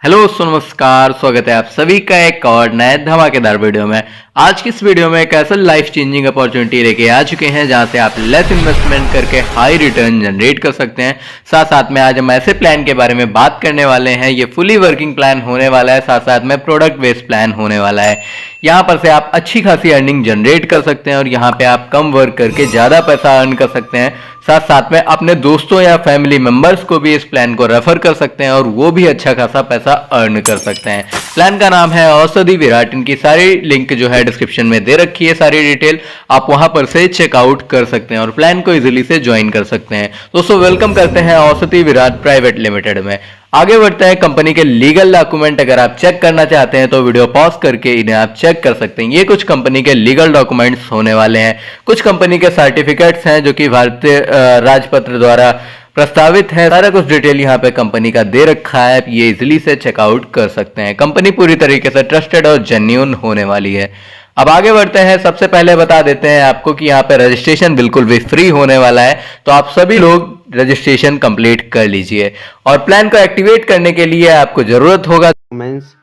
Hello दोस्तों, नमस्कार। स्वागत है आप सभी का एक और नए धमाकेदार वीडियो में। आज की इस वीडियो में एक ऐसा लाइफ चेंजिंग अपॉर्चुनिटी लेके आ चुके हैं जहां से आप लेस इन्वेस्टमेंट करके हाई रिटर्न जनरेट कर सकते हैं। साथ साथ में आज हम ऐसे प्लान के बारे में बात करने वाले हैं। ये फुली वर्किंग प्लान होने वाला है, साथ साथ में प्रोडक्ट बेस्ड प्लान होने वाला है। यहाँ पर से आप अच्छी खासी अर्निंग जनरेट कर सकते हैं और यहाँ पे आप कम वर्क करके ज़्यादा पैसा अर्न कर सकते हैं। साथ साथ में अपने दोस्तों या फैमिली मेंबर्स को भी इस प्लान को रेफर कर सकते हैं और वो भी अच्छा खासा पैसा अर्न कर सकते हैं। प्लान का नाम है औषधि विराट। इनकी सारी लिंक जो है डिस्क्रिप्शन में दे रखी है, सारी डिटेल आप वहां पर से चेकआउट कर सकते हैं और प्लान को इजीली से ज्वाइन कर सकते हैं। दोस्तों, वेलकम करते हैं औषधि विराट प्राइवेट लिमिटेड में। आगे बढ़ते हैं कंपनी के लीगल डॉक्यूमेंट। अगर आप चेक करना चाहते हैं तो वीडियो पॉज करके इन्हें आप चेक कर सकते हैं। ये कुछ कंपनी के लीगल डॉक्यूमेंट्स होने वाले हैं। कुछ कंपनी के सर्टिफिकेट्स हैं जो कि भारतीय राजपत्र द्वारा प्रस्तावित है। सारा कुछ डिटेल यहाँ पे कंपनी का दे रखा है, ये इजिली से चेकआउट कर सकते हैं। कंपनी पूरी तरीके से ट्रस्टेड और जेन्युइन होने वाली है। अब आगे बढ़ते हैं। सबसे पहले बता देते हैं आपको कि यहाँ पे रजिस्ट्रेशन बिल्कुल भी फ्री होने वाला है, तो आप सभी लोग रजिस्ट्रेशन कंप्लीट कर लीजिए। और प्लान को एक्टिवेट करने के लिए आपको जरूरत होगा डॉक्यूमेंट्स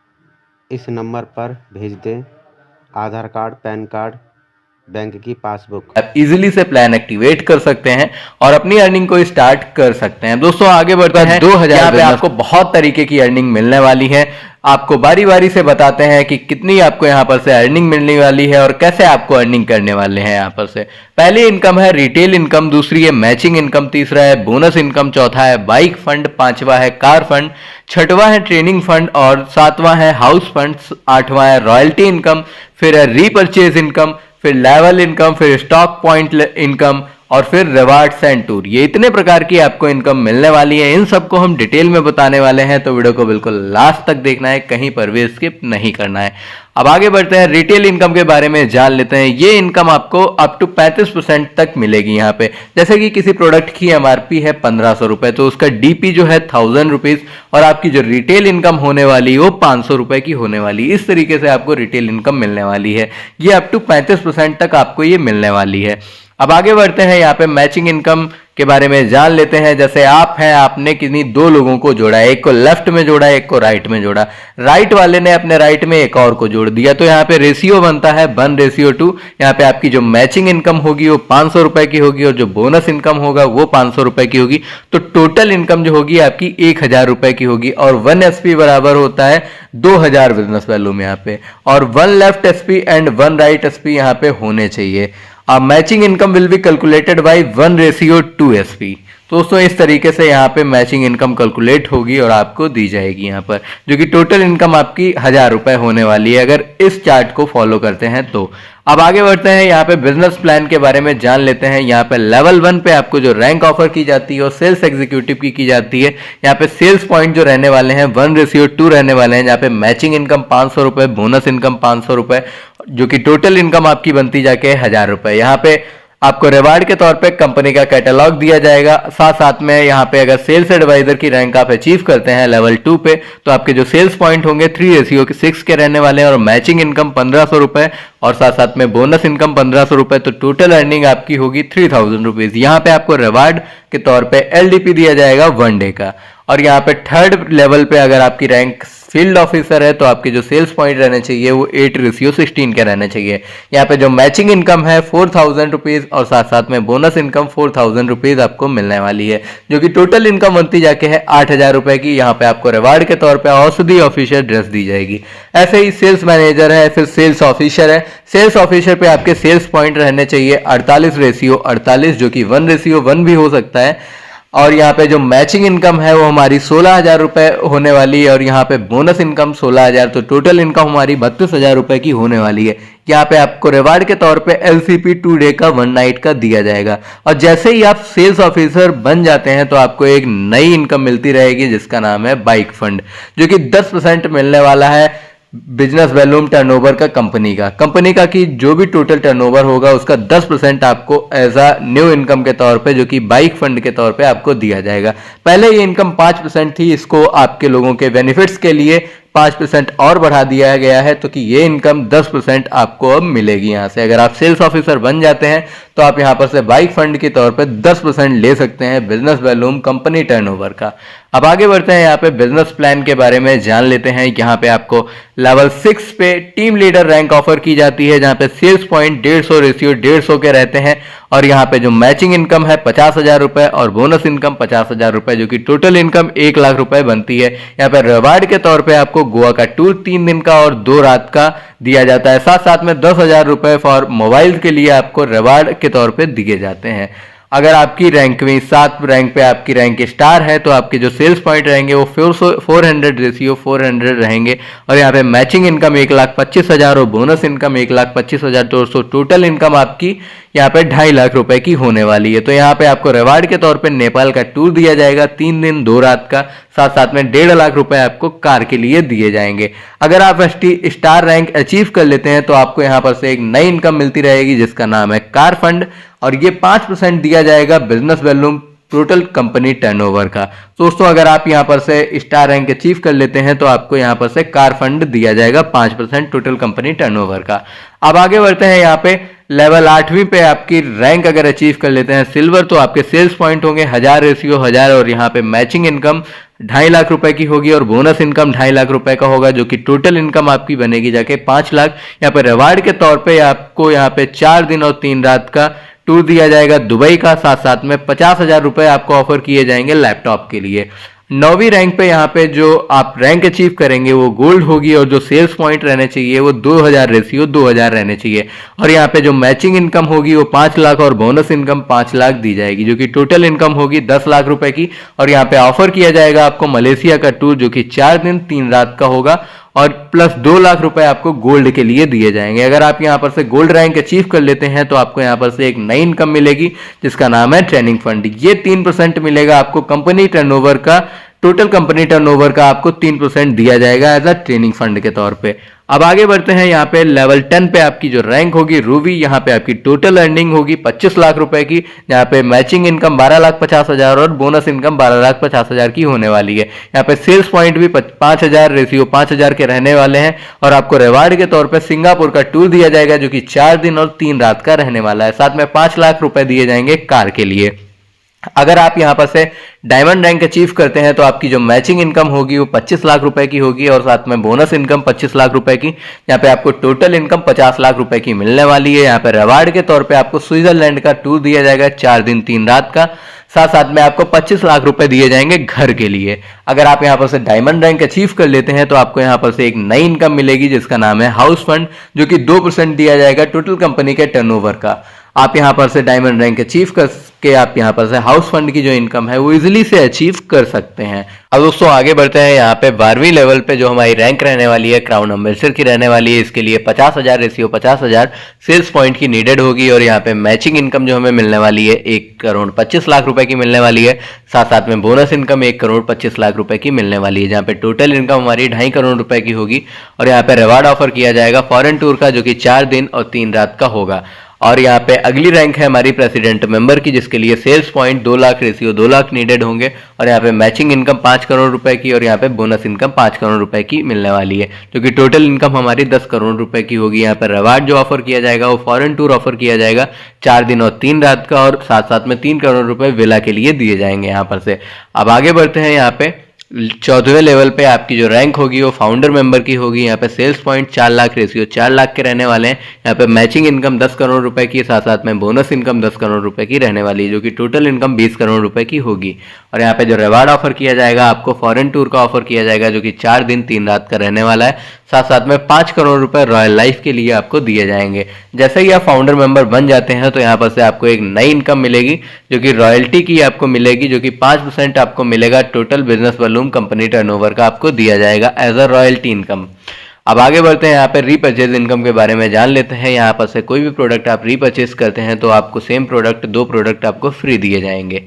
इस नंबर पर भेज दें। आधार कार्ड, पैन कार्ड, बैंक की पासबुक। आप इजीली से प्लान एक्टिवेट कर सकते हैं और अपनी अर्निंग को स्टार्ट कर सकते हैं। दोस्तों, आगे बढ़ते हैं। 2000 पे आपको बहुत तरीके की अर्निंग मिलने वाली है। आपको बारी बारी से बताते हैं कि कितनी आपको यहाँ पर से अर्निंग मिलने वाली है और कैसे आपको अर्निंग करने वाले हैं। यहाँ पर से पहली इनकम है रिटेल इनकम, दूसरी है मैचिंग इनकम, तीसरा है बोनस इनकम, चौथा है बाइक फंड, पांचवा है कार फंड, छठवां है ट्रेनिंग फंड और सातवां है हाउस फंड, आठवां है रॉयल्टी इनकम, फिर है रीपर्चेज इनकम, फिर लेवल इनकम, फिर स्टॉक पॉइंट इनकम और फिर रिवार्ड्स एंड टूर। ये इतने प्रकार की आपको इनकम मिलने वाली है। इन सबको हम डिटेल में बताने वाले हैं, तो वीडियो को बिल्कुल लास्ट तक देखना है, कहीं पर भी स्किप नहीं करना है। अब आगे बढ़ते हैं। रिटेल इनकम के बारे में जान लेते हैं। ये इनकम आपको अप टू 35% तक मिलेगी यहाँ पे। जैसे कि किसी प्रोडक्ट की एमआरपी है 1500 रुपए, तो उसका डीपी जो है 1000 रुपीज और आपकी जो रिटेल इनकम होने वाली है वो 500 रुपए की होने वाली। इस तरीके से आपको रिटेल इनकम मिलने वाली है। ये अप टू 35% तक आपको ये मिलने वाली है। अब आगे बढ़ते हैं। यहाँ पे मैचिंग इनकम के बारे में जान लेते हैं। जैसे आप हैं, आपने किन्हीं दो लोगों को जोड़ा है, एक को लेफ्ट में जोड़ा, एक को राइट में जोड़ा। राइट वाले ने अपने राइट में एक और को जोड़ दिया, तो यहाँ पे रेशियो बनता है 1:2। यहाँ पे आपकी जो मैचिंग इनकम होगी वो 500 रुपए की होगी और जो बोनस इनकम होगा वो 500 रुपए की होगी। तो टोटल इनकम जो होगी आपकी 1000 रुपए की होगी और 1 एसपी बराबर होता है 2000 बिजनेस वैल्यू में यहाँ पे, और 1 left SP and 1 right SP यहाँ पे होने चाहिए। Matching income will be calculated by 1:2 तो दोस्तों, इस तरीके से यहाँ पे मैचिंग इनकम कैलकुलेट होगी और आपको दी जाएगी यहाँ पर, जो कि टोटल इनकम आपकी 1000 रुपए होने वाली है अगर इस चार्ट को फॉलो करते हैं तो। अब आगे बढ़ते हैं। यहाँ पे बिजनेस प्लान के बारे में जान लेते हैं। यहाँ पे लेवल 1 पे आपको जो रैंक ऑफर की जाती है और सेल्स एग्जीक्यूटिव की जाती है। यहाँ पे सेल्स पॉइंट जो रहने वाले हैं 1:2 रहने वाले हैं, जहाँ पे मैचिंग इनकम 500 रुपए, बोनस इनकम 500 रुपए, जो कि टोटल इनकम आपकी बनती जाके 1000 रुपए। यहाँ पे आपको रिवार्ड के तौर पे कंपनी का कैटलॉग दिया जाएगा। साथ साथ में यहाँ पे अगर सेल्स एडवाइजर की रैंक आप अचीव करते हैं लेवल 2 पे, तो आपके जो सेल्स पॉइंट होंगे 3:6 के रहने वाले हैं और मैचिंग इनकम 1500 रुपए और साथ साथ में बोनस इनकम 1500 रुपए। तो टोटल अर्निंग आपकी होगी 3000 रुपीज। यहाँ पे आपको रिवार्ड के तौर पे एलडीपी दिया जाएगा 1 डे का। और यहाँ पे थर्ड लेवल पे अगर आपकी रैंक फील्ड ऑफिसर है तो आपके जो सेल्स पॉइंट रहने चाहिए वो 8:16 के रहने चाहिए। यहाँ पे जो मैचिंग इनकम है 4000 रुपीज और साथ साथ में बोनस इनकम 4000 रुपीज आपको मिलने वाली है, जो कि टोटल इनकम बनती जाके है 8000 रुपए की। यहाँ पे आपको रिवार्ड के तौर पे औषधि ऑफिसर ड्रेस दी जाएगी। ऐसे ही सेल्स मैनेजर है, फिर सेल्स ऑफिसर है। सेल्स ऑफिसर पे आपके सेल्स पॉइंट रहने चाहिए 48:48, जो कि 1:1 भी हो सकता है। और यहाँ पे जो मैचिंग इनकम है वो हमारी 16000 रुपए होने वाली है और यहाँ पे बोनस इनकम 16000, तो टोटल इनकम हमारी 32000 रुपए की होने वाली है। यहाँ पे आपको रिवार्ड के तौर पे एलसीपी 2 डे का 1 नाइट का दिया जाएगा। और जैसे ही आप सेल्स ऑफिसर बन जाते हैं तो आपको एक नई इनकम मिलती रहेगी जिसका नाम है बाइक फंड, जो कि 10% मिलने वाला है बिजनेस वॉल्यूम टर्नओवर का कंपनी का कि जो भी टोटल टर्नओवर होगा उसका 10% आपको एज अ न्यू इनकम के तौर पे, जो कि बाइक फंड के तौर पे आपको दिया जाएगा। पहले ये इनकम 5% थी, इसको आपके लोगों के बेनिफिट्स के लिए 5% और बढ़ा दिया गया है, तो कि ये इनकम 10% आपको अब मिलेगी यहाँ से। अगर आप सेल्स ऑफिसर बन जाते हैं तो आप यहाँ पर से बाइक फंड के तौर पे 10% ले सकते हैं बिजनेस वॉल्यूम कंपनी टर्नओवर का। अब आगे बढ़ते हैं, यहाँ पे बिजनेस प्लान के बारे में जान लेते हैं। यहाँ पे आपको लेवल 6 पे टीम लीडर रैंक ऑफर की जाती है, जहाँ पे सेल्स पॉइंट 150 रेशियो 150 के रहते हैं, और यहाँ पे जो मैचिंग इनकम है 50,000 रुपए और बोनस इनकम 50,000 रुपए, जो कि टोटल इनकम 1 लाख रुपए बनती है। यहाँ पे रिवार्ड के तौर पे आपको गोवा का टूर 3 दिन का और 2 रात का दिया जाता है। साथ साथ में 10,000 रुपए फॉर मोबाइल के लिए आपको रिवार्ड के तौर पे दिए जाते हैं। अगर आपकी रैंक में 7 रैंक पे आपकी रैंक स्टार है तो आपके जो सेल्स पॉइंट रहेंगे वो 400 रेशियो 400 रहेंगे, और यहाँ पे मैचिंग इनकम 1,25,000 और बोनस इनकम 1,25,000, तो टोटल इनकम आपकी यहाँ पे 2.5 लाख रुपए की होने वाली है। तो यहाँ पे आपको रिवार्ड के तौर पे नेपाल का टूर दिया जाएगा 3 दिन 2 रात का, साथ साथ में 1.5 लाख रुपए आपको कार के लिए दिए जाएंगे। अगर आप स्टार रैंक अचीव कर लेते हैं तो आपको यहाँ पर से एक नई इनकम मिलती रहेगी जिसका नाम है कार फंड, और ये 5% दिया जाएगा business volume total company turnover का। दोस्तों अगर आप यहाँ पर से स्टार रैंक अचीव कर लेते हैं तो आपको यहाँ पर से कार फंड दिया जाएगा 5% टोटल कंपनी टर्नओवर का। अब आगे बढ़ते हैं, यहाँ पे लेवल 8वीं पे आपकी रैंक अगर अचीव कर लेते हैं सिल्वर, तो आपके सेल्स पॉइंट होंगे 1000 रेशियो 1000, और यहाँ पे मैचिंग इनकम 2.5 लाख रुपए की होगी और बोनस इनकम 2.5 लाख रुपए का होगा, जो कि टोटल इनकम आपकी बनेगी जाके 5 लाख। यहाँ पे रिवार्ड के तौर पे आपको यहाँ पे 4 दिन और 3 रात का टूर दिया जाएगा दुबई का, साथ साथ में 50,000 रुपए आपको ऑफर किए जाएंगे लैपटॉप के लिए। 9वीं रैंक पे यहाँ पे जो आप रैंक अचीव करेंगे वो गोल्ड होगी, और जो सेल्स पॉइंट रहने चाहिए वो 2000 रेशियो 2000 रहने चाहिए, और यहाँ पे जो मैचिंग इनकम होगी वो 5 लाख और बोनस इनकम 5 लाख दी जाएगी, जो कि टोटल इनकम होगी 10 लाख रुपए की। और यहाँ पे ऑफर किया जाएगा आपको मलेशिया का टूर, जो कि 4 दिन 3 रात का होगा, और प्लस 2 लाख रुपए आपको गोल्ड के लिए दिए जाएंगे। अगर आप यहाँ पर से गोल्ड रैंक अचीव कर लेते हैं तो आपको यहाँ पर से एक नई इनकम मिलेगी जिसका नाम है ट्रेनिंग फंड। ये 3% मिलेगा आपको कंपनी टर्नओवर का, टोटल कंपनी टर्नओवर का आपको 3% दिया जाएगा एज अ ट्रेनिंग फंड के तौर पे। अब आगे बढ़ते हैं, यहाँ पे लेवल 10 पे आपकी जो रैंक होगी रूबी, यहाँ पे आपकी टोटल अर्निंग होगी 25 लाख रुपए की, यहाँ पे मैचिंग इनकम 12,50,000 और बोनस इनकम 12,50,000 की होने वाली है। यहाँ पे सेल्स पॉइंट भी 5,000 रेशियो 5,000 के रहने वाले हैं, और आपको रिवार्ड के तौर पे सिंगापुर का टूर दिया जाएगा जो कि 4 दिन और 3 रात का रहने वाला है। साथ में 5 लाख रुपए दिए जाएंगे कार के लिए। अगर आप यहां पर से डायमंड रैंक अचीव करते हैं तो आपकी जो मैचिंग इनकम होगी वो 25 लाख रुपए की होगी, और साथ में बोनस इनकम 25 लाख रुपए की। यहाँ पे आपको टोटल इनकम 50 लाख रुपए की मिलने वाली है। यहाँ पे रिवार्ड के तौर पे आपको स्विट्जरलैंड का टूर दिया जाएगा 4 दिन 3 रात का, साथ साथ में आपको 25 लाख रुपए दिए जाएंगे घर के लिए। अगर आप यहाँ पर से डायमंड रैंक अचीव कर लेते हैं तो आपको यहाँ पर से एक नई इनकम मिलेगी जिसका नाम है हाउस फंड, जो कि 2% दिया जाएगा टोटल कंपनी के टर्नओवर का। आप यहाँ पर से डायमंड रैंक अचीव करके आप यहाँ पर से हाउस फंड की जो इनकम है वो इजीली से अचीव कर सकते हैं। अब दोस्तों आगे बढ़ते हैं, यहाँ पे 12वीं लेवल पे जो हमारी रैंक रहने वाली है क्राउन अम्बेसडर की रहने वाली है। इसके लिए 50,000 रेशियो 50,000 सेल्स पॉइंट की नीडेड होगी, और यहाँ पे मैचिंग इनकम जो हमें मिलने वाली है 1,25 लाख रुपए की मिलने वाली है। साथ साथ में बोनस इनकम 1,25 लाख रुपए की मिलने वाली है, जहाँ पे टोटल इनकम हमारी 2.5 करोड़ रुपए की होगी। और यहाँ पे रिवार्ड ऑफर किया जाएगा फॉरेन टूर का, जो कि 4 दिन और 3 रात का होगा। और यहाँ पे अगली रैंक है हमारी प्रेसिडेंट मेंबर की, जिसके लिए sales point 2 lakh ratio 2 lakh needed होंगे, और यहाँ पे मैचिंग इनकम 5 करोड़ रुपए की, और यहाँ पे बोनस इनकम 5 करोड़ रुपए की मिलने वाली है, जो कि टोटल इनकम हमारी 10 करोड़ रुपए की होगी। यहाँ पे रिवार्ड जो ऑफर किया जाएगा वो फॉरेन टूर ऑफर किया जाएगा 4 दिन और 3 रात का, और साथ साथ में 3 करोड़ रुपए विला के लिए दिए जाएंगे यहाँ पर से। अब आगे बढ़ते हैं, यहाँ पे 14वें लेवल पे आपकी जो रैंक होगी वो फाउंडर मेंबर की होगी। यहाँ पे sales point 4 lakh ratio 4 lakh के रहने वाले हैं। यहाँ पे मैचिंग इनकम 10 करोड़ रुपए की, साथ साथ में बोनस इनकम 10 करोड़ रुपए की रहने वाली है, जो कि टोटल इनकम 20 करोड़ रुपए की होगी। और यहाँ पे जो रिवार्ड ऑफर किया जाएगा आपको फॉरेन टूर का ऑफर किया जाएगा, जो कि 4 दिन 3 रात का रहने वाला है। साथ साथ में 5 करोड़ रुपए रॉयल लाइफ के लिए आपको दिए जाएंगे। जैसे ही आप फाउंडर मेंबर बन जाते हैं तो यहाँ पर से आपको एक नई इनकम मिलेगी, जो कि रॉयल्टी की आपको मिलेगी, जो कि 5% आपको मिलेगा total business volume company turnover का आपको दिया जाएगा एज अ रॉयल्टी इनकम। अब आगे बढ़ते हैं, यहाँ पे रीपरचेज इनकम के बारे में जान लेते हैं। यहाँ पर से कोई भी प्रोडक्ट आप रीपरचेज करते हैं तो आपको सेम प्रोडक्ट 2 प्रोडक्ट आपको फ्री दिए जाएंगे।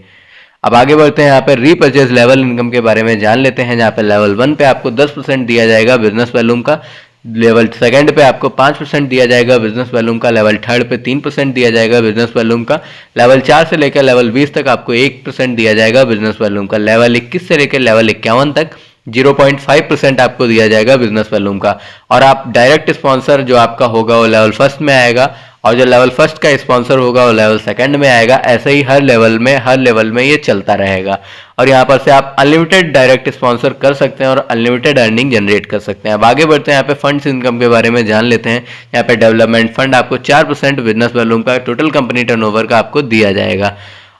अब आगे बढ़ते हैं, यहाँ पे रीपरचेज लेवल इनकम के बारे में जान लेते हैं। जहाँ पे लेवल 1 पे आपको 10% दिया जाएगा बिजनेस वॉल्यूम का, लेवल 2 पे आपको 5% दिया जाएगा बिजनेस वॉल्यूम का, लेवल 3 पे 3% दिया जाएगा बिजनेस वॉल्यूम का, लेवल 4 से लेकर लेवल 20 तक आपको 1% दिया जाएगा बिजनेस वॉल्यूम का, लेवल 21 से लेकर लेवल 51 तक 0.5% आपको दिया जाएगा बिजनेस वॉल्यूम का। और आप डायरेक्ट स्पॉन्सर जो आपका होगा वो लेवल फर्स्ट में आएगा, और जो लेवल फर्स्ट का स्पॉन्सर होगा वो लेवल सेकंड में आएगा। ऐसे ही हर लेवल में ये चलता रहेगा। और यहाँ पर से आप अनलिमिटेड डायरेक्ट स्पॉन्सर कर सकते हैं और अनलिमिटेड अर्निंग जनरेट कर सकते हैं। अब आगे बढ़ते हैं, यहाँ पे फंड्स इनकम के बारे में जान लेते हैं। यहाँ पे डेवलपमेंट फंड आपको 4% बिजनेस वॉल्यूम का टोटल कंपनी टर्नओवर का आपको दिया जाएगा।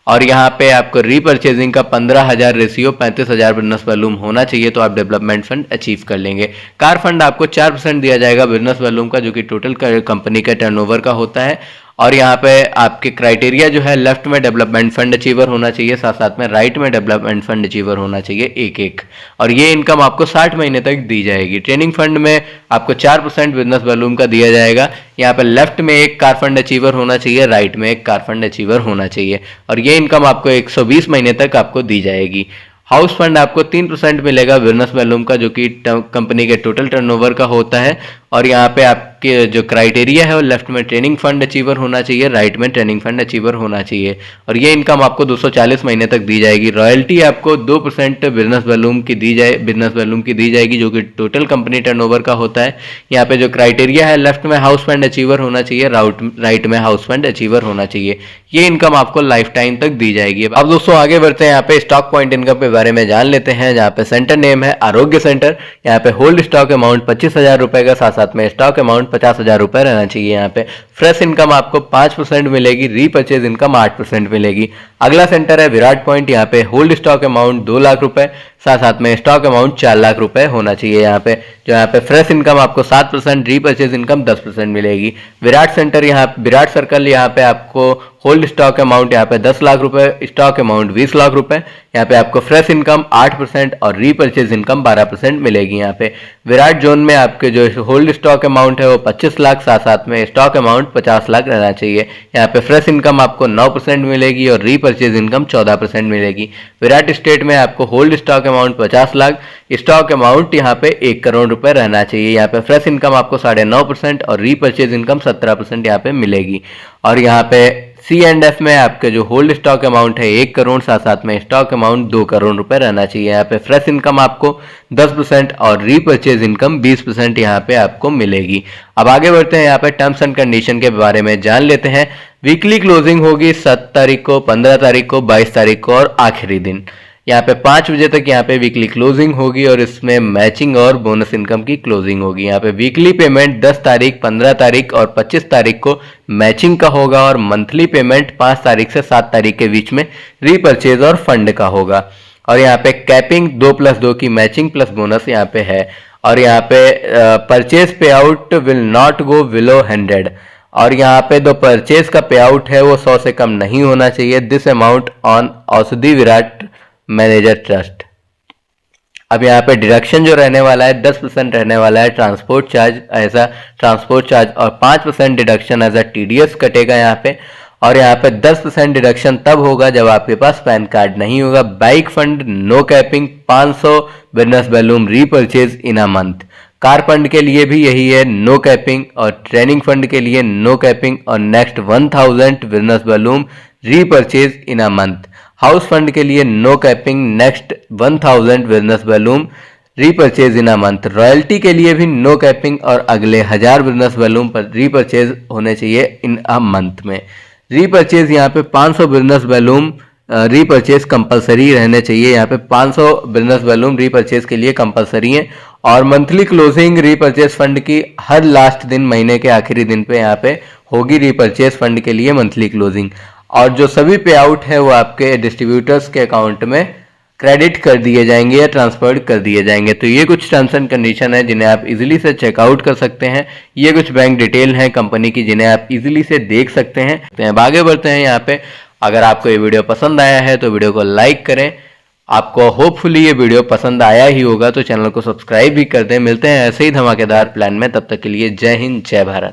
और यहाँ पे आपको रीपर्चेजिंग का 15,000 रेशियो 35,000 बिजनेस वॉल्यूम होना चाहिए, तो आप डेवलपमेंट फंड अचीव कर लेंगे। कार फंड आपको 4% दिया जाएगा बिजनेस वॉल्यूम का, जो कि टोटल कंपनी का टर्नओवर का होता है। और यहाँ पे आपके क्राइटेरिया जो है, लेफ्ट में डेवलपमेंट फंड अचीवर होना चाहिए, साथ साथ में राइट में डेवलपमेंट फंड अचीवर होना चाहिए एक एक। और ये इनकम आपको 60 महीने तक दी जाएगी। ट्रेनिंग फंड में आपको 4% बिजनेस वॉल्यूम का दिया जाएगा। यहाँ पे लेफ्ट में एक कार फंड अचीवर होना चाहिए, राइट में एक कार फंड अचीवर होना चाहिए, और ये इनकम आपको 120 महीने तक आपको दी जाएगी। हाउस फंड आपको 3% मिलेगा बिजनेस वॉल्यूम का, जो कि कंपनी के टोटल टर्नओवर का होता है। और यहाँ पे आपके जो क्राइटेरिया है वो लेफ्ट में ट्रेनिंग फंड अचीवर होना चाहिए, राइट में ट्रेनिंग फंड अचीवर होना चाहिए, और ये इनकम आपको 240 महीने तक दी जाएगी। रॉयल्टी आपको 2% बिजनेस वॉल्यूम की दी जाएगी, जो कि टोटल कंपनी टर्नओवर का होता है। यहाँ पे जो क्राइटेरिया है, लेफ्ट में हाउस फंड अचीवर होना चाहिए, राइट में हाउस फंड अचीवर होना चाहिए। ये इनकम आपको लाइफ टाइम तक दी जाएगी। अब दोस्तों आगे बढ़ते हैं, यहाँ पे स्टॉक पॉइंट इनकम के बारे में जान लेते हैं। जहाँ पे सेंटर नेम है आरोग्य सेंटर। यहाँ पे होल्ड स्टॉक अमाउंट 25,000 रुपए का, साथ में स्टॉक अमाउंट 50,000 रुपए रहना चाहिए। यहाँ पे फ्रेश इनकम आपको 5% मिलेगी, रीपर्चेज इनकम 8% मिलेगी। अगला सेंटर है विराट पॉइंट। यहाँ पे होल्ड स्टॉक अमाउंट 2 लाख रुपए, साथ में स्टॉक अमाउंट 4 लाख रुपए होना चाहिए। यहाँ पे फ्रेश इनकम आपको 7%, रीपर्चेज इनकम 10% मिलेगी। विराट सर्कल यहाँ पे आपको होल्ड स्टॉक अमाउंट यहाँ पे 10 लाख रुपए, स्टॉक अमाउंट 20 लाख रुपए। यहाँ पे आपको फ्रेश इनकम 8% और रीपर्चेज इनकम 12% मिलेगी। यहाँ पे विराट जोन में आपके जो होल्ड स्टॉक अमाउंट है वो 25 लाख, साथ में स्टॉक अमाउंट 50 लाख रहना चाहिए। यहाँ पे फ्रेश इनकम आपको 9% मिलेगी और रीपर्चेज इनकम 14% मिलेगी। विराट स्टेट में आपको hold stock amount 50 lakh, stock amount यहाँ पे 1 करोड़ रुपए रहना चाहिए। यहाँ पे फ्रेश इनकम आपको 9.5% और रीपर्चेज इनकम 17% यहाँ पे मिलेगी। और यहाँ पे C&F में आपके जो होल्ड स्टॉक अमाउंट है 1 करोड़, साथ में स्टॉक अमाउंट 2 करोड़ रुपए रहना चाहिए। यहाँ पे फ्रेश इनकम आपको 10% और रीपर्चेज इनकम 20% यहाँ पे आपको मिलेगी। अब आगे बढ़ते हैं, यहाँ पे टर्म्स एंड कंडीशन के बारे में जान लेते हैं। वीकली क्लोजिंग होगी 7 तारीख को, 15 तारीख को, 22 तारीख को और आखिरी दिन। यहाँ पे 5 बजे तक यहाँ पे वीकली क्लोजिंग होगी और इसमें मैचिंग और बोनस इनकम की क्लोजिंग होगी। यहाँ पे वीकली पेमेंट 10 तारीख, 15 तारीख और 25 तारीख को मैचिंग का होगा और मंथली पेमेंट 5 तारीख से 7 तारीख के बीच में रीपर्चेज और फंड का होगा। और यहाँ पे कैपिंग 2+2 की मैचिंग प्लस बोनस यहाँ पे है। और यहाँ पे परचेज पे out will not go below 100। और यहाँ पे जो परचेज का पे आउट है वो 100 से कम नहीं होना चाहिए। दिस अमाउंट ऑन औषधि विराट मैनेजर ट्रस्ट। अब यहाँ पे डिडक्शन जो रहने वाला है 10% रहने वाला है ट्रांसपोर्ट चार्ज और 5% डिडक्शन एज अ TDS कटेगा यहाँ पे। और यहाँ पे 10% डिडक्शन तब होगा जब आपके पास पैन कार्ड नहीं होगा। Bike fund no capping 500 business volume repurchase in a month. Car fund के लिए भी यही है, नो कैपिंग। और ट्रेनिंग फंड के लिए नो कैपिंग और next 1000 business volume repurchase in a month. House fund के लिए no capping, next 1000 business volume repurchase in a month. Royalty के लिए भी नो कैपिंग और अगले 1000 बिजनेस वॉल्यूम पर रीपर्चेज होने चाहिए इन अ मंथ में। रीपर्चेज यहाँ पे 500 बिजनेस वॉल्यूम रीपर्चेज कंपलसरी रहने चाहिए। यहाँ पे 500 बिजनेस वॉल्यूम रीपर्चेज के लिए कंपलसरी है। और मंथली क्लोजिंग रीपर्चेज फंड की हर लास्ट दिन, महीने के आखिरी दिन पे यहाँ पे होगी रीपर्चेज फंड के लिए मंथली क्लोजिंग। और जो सभी पे आउट है वो आपके डिस्ट्रीब्यूटर्स के अकाउंट में क्रेडिट कर दिए जाएंगे या ट्रांसफर कर दिए जाएंगे। तो ये कुछ टर्म्स एंड कंडीशन है जिन्हें आप इजीली से चेकआउट कर सकते हैं। ये कुछ बैंक डिटेल हैं कंपनी की जिन्हें आप इजीली से देख सकते हैं। तो अब आगे बढ़ते हैं। यहाँ पे अगर आपको ये वीडियो पसंद आया है तो वीडियो को लाइक करें। आपको होपफुली ये वीडियो पसंद आया ही होगा, तो चैनल को सब्सक्राइब भी कर दें। मिलते हैं ऐसे ही धमाकेदार प्लान में, तब तक के लिए जय हिंद, जय भारत।